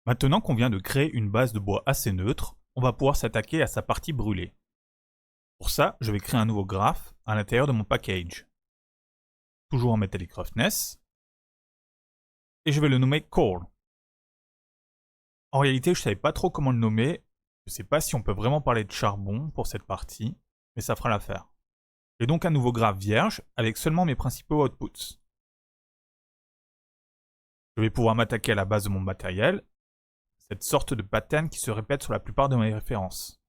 Maintenant qu'on vient de créer une base de bois assez neutre, on va pouvoir s'attaquer à sa partie brûlée. Pour ça, je vais créer un nouveau graphe à l'intérieur de mon package. Toujours en Metallic Roughness. Et je vais le nommer Coal. En réalité, je ne savais pas trop comment le nommer. Je ne sais pas si on peut vraiment parler de charbon pour cette partie, mais ça fera l'affaire. J'ai donc un nouveau graphe vierge avec seulement mes principaux outputs. Je vais pouvoir m'attaquer à la base de mon matériel, cette sorte de pattern qui se répète sur la plupart de mes références.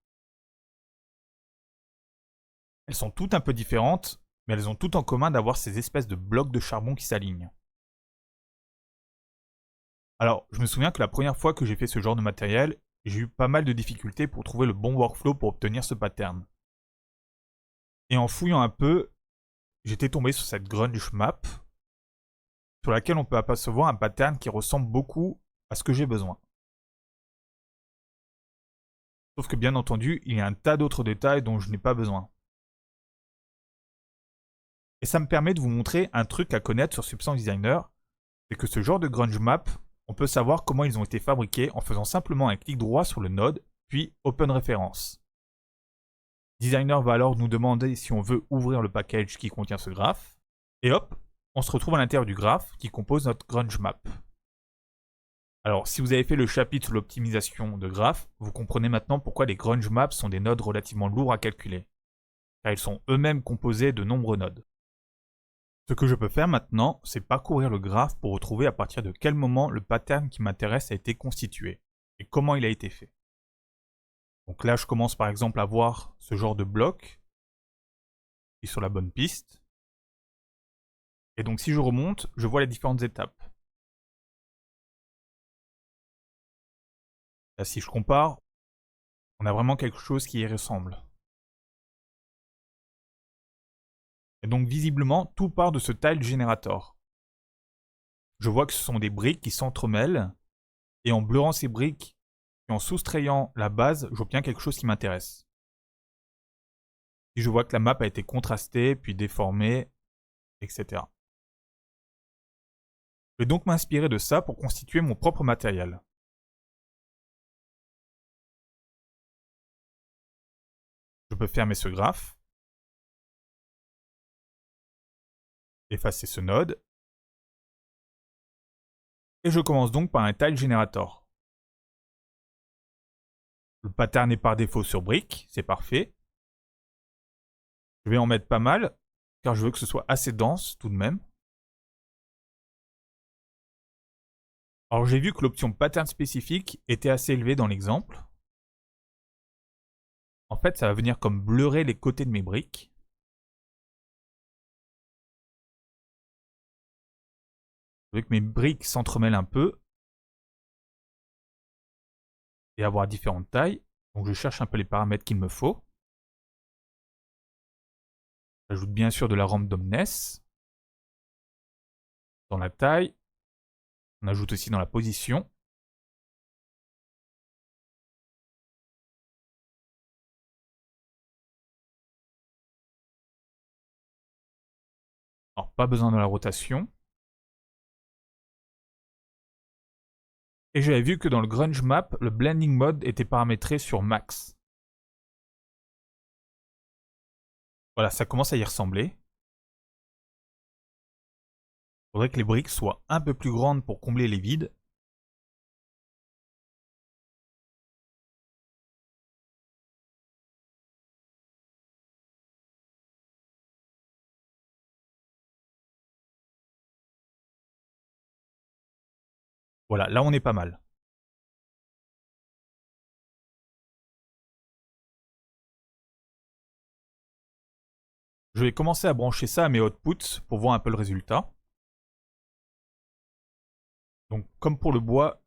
Elles sont toutes un peu différentes, mais elles ont toutes en commun d'avoir ces espèces de blocs de charbon qui s'alignent. Alors, je me souviens que la première fois que j'ai fait ce genre de matériel, j'ai eu pas mal de difficultés pour trouver le bon workflow pour obtenir ce pattern. Et en fouillant un peu, j'étais tombé sur cette grunge map, sur laquelle on peut apercevoir un pattern qui ressemble beaucoup à ce que j'ai besoin. Sauf que bien entendu, il y a un tas d'autres détails dont je n'ai pas besoin. Et ça me permet de vous montrer un truc à connaître sur Substance Designer, c'est que ce genre de grunge map, on peut savoir comment ils ont été fabriqués en faisant simplement un clic droit sur le node, puis Open Reference. Designer va alors nous demander si on veut ouvrir le package qui contient ce graphe, et hop, on se retrouve à l'intérieur du graphe qui compose notre grunge map. Alors, si vous avez fait le chapitre sur l'optimisation de graphes, vous comprenez maintenant pourquoi les grunge maps sont des nodes relativement lourds à calculer, car ils sont eux-mêmes composés de nombreux nodes. Ce que je peux faire maintenant, c'est parcourir le graphe pour retrouver à partir de quel moment le pattern qui m'intéresse a été constitué, et comment il a été fait. Donc là, je commence par exemple à voir ce genre de bloc, qui est sur la bonne piste. Et donc si je remonte, je vois les différentes étapes. Là, si je compare, on a vraiment quelque chose qui y ressemble. Et donc visiblement, tout part de ce tile generator. Je vois que ce sont des briques qui s'entremêlent, et en blurant ces briques, et en soustrayant la base, j'obtiens quelque chose qui m'intéresse. Si je vois que la map a été contrastée, puis déformée, etc. Je vais donc m'inspirer de ça pour constituer mon propre matériel. Je peux fermer ce graphe, effacer ce node, et je commence donc par un tile generator. Le pattern est par défaut sur brique, c'est parfait. Je vais en mettre pas mal, car je veux que ce soit assez dense tout de même. Alors j'ai vu que l'option pattern spécifique était assez élevée dans l'exemple. En fait, ça va venir comme bleurer les côtés de mes briques. Je veux que mes briques s'entremêlent un peu. Et avoir différentes tailles. Donc je cherche un peu les paramètres qu'il me faut. J'ajoute bien sûr de la randomness. Dans la taille. On ajoute aussi dans la position. Alors pas besoin de la rotation. Et j'avais vu que dans le grunge map, le blending mode était paramétré sur max. Voilà, ça commence à y ressembler. Il faudrait que les briques soient un peu plus grandes pour combler les vides. Voilà, là on est pas mal. Je vais commencer à brancher ça à mes outputs pour voir un peu le résultat. Donc comme pour le bois,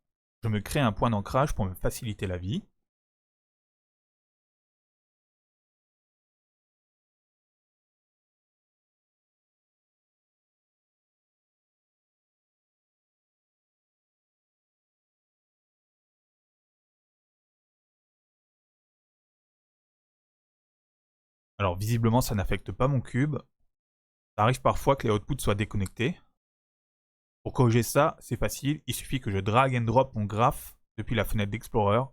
je me crée un point d'ancrage pour me faciliter la vie. Alors visiblement ça n'affecte pas mon cube. Ça arrive parfois que les outputs soient déconnectés. Pour corriger ça, c'est facile, il suffit que je drag and drop mon graphe depuis la fenêtre d'Explorer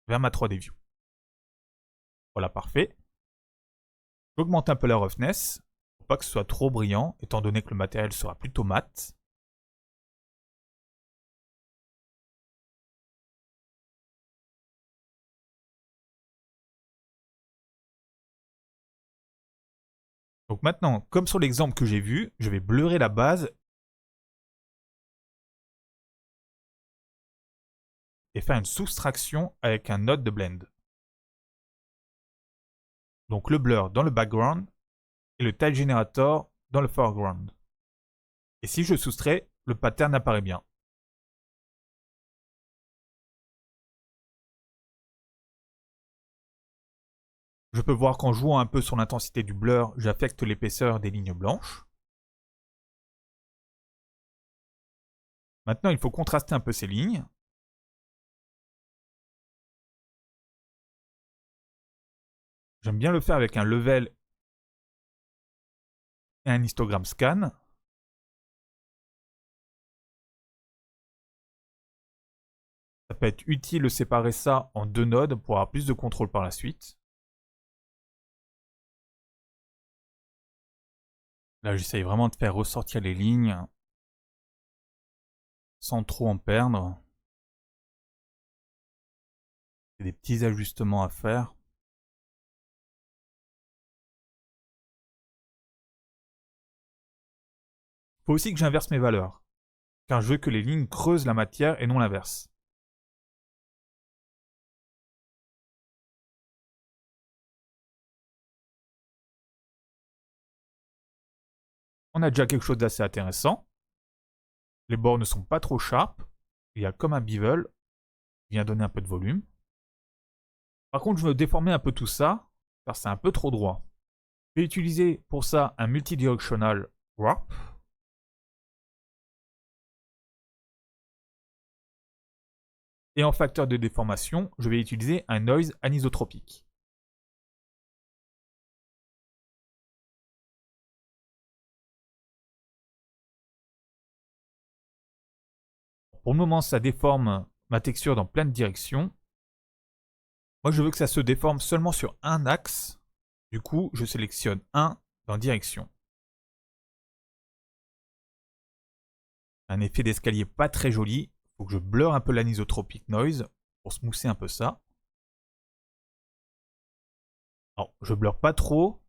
vers ma 3D View. Voilà, parfait. J'augmente un peu la roughness pour pas que ce soit trop brillant, étant donné que le matériel sera plutôt mat. Donc maintenant, comme sur l'exemple que j'ai vu, je vais blurrer la base et faire une soustraction avec un node de blend. Donc le blur dans le background et le tile generator dans le foreground. Et si je soustrais, le pattern apparaît bien. Je peux voir qu'en jouant un peu sur l'intensité du blur, j'affecte l'épaisseur des lignes blanches. Maintenant, il faut contraster un peu ces lignes. J'aime bien le faire avec un level et un histogramme scan. Ça peut être utile de séparer ça en 2 nodes pour avoir plus de contrôle par la suite. Là, j'essaye vraiment de faire ressortir les lignes sans trop en perdre. Il y a des petits ajustements à faire. Il faut aussi que j'inverse mes valeurs, car je veux que les lignes creusent la matière et non l'inverse. On a déjà quelque chose d'assez intéressant. Les bords ne sont pas trop sharp. Il y a comme un bevel qui vient donner un peu de volume. Par contre, je veux déformer un peu tout ça, car c'est un peu trop droit. Je vais utiliser pour ça un multidirectional warp. Et en facteur de déformation, je vais utiliser un noise anisotropique. Pour le moment, ça déforme ma texture dans plein de directions. Moi, je veux que ça se déforme seulement sur un axe. Du coup, je sélectionne 1 dans direction. Un effet d'escalier pas très joli. Il faut que je blur un peu l'anisotropic noise pour smoother un peu ça. Alors, je blur pas trop.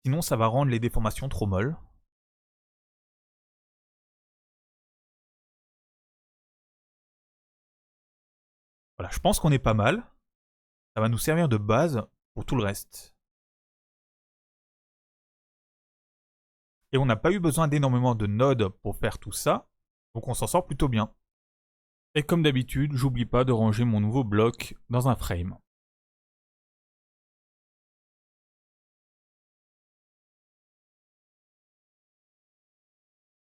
Sinon, ça va rendre les déformations trop molles. Voilà, je pense qu'on est pas mal. Ça va nous servir de base pour tout le reste. Et on n'a pas eu besoin d'énormément de nodes pour faire tout ça. Donc on s'en sort plutôt bien. Et comme d'habitude, j'oublie pas de ranger mon nouveau bloc dans un frame.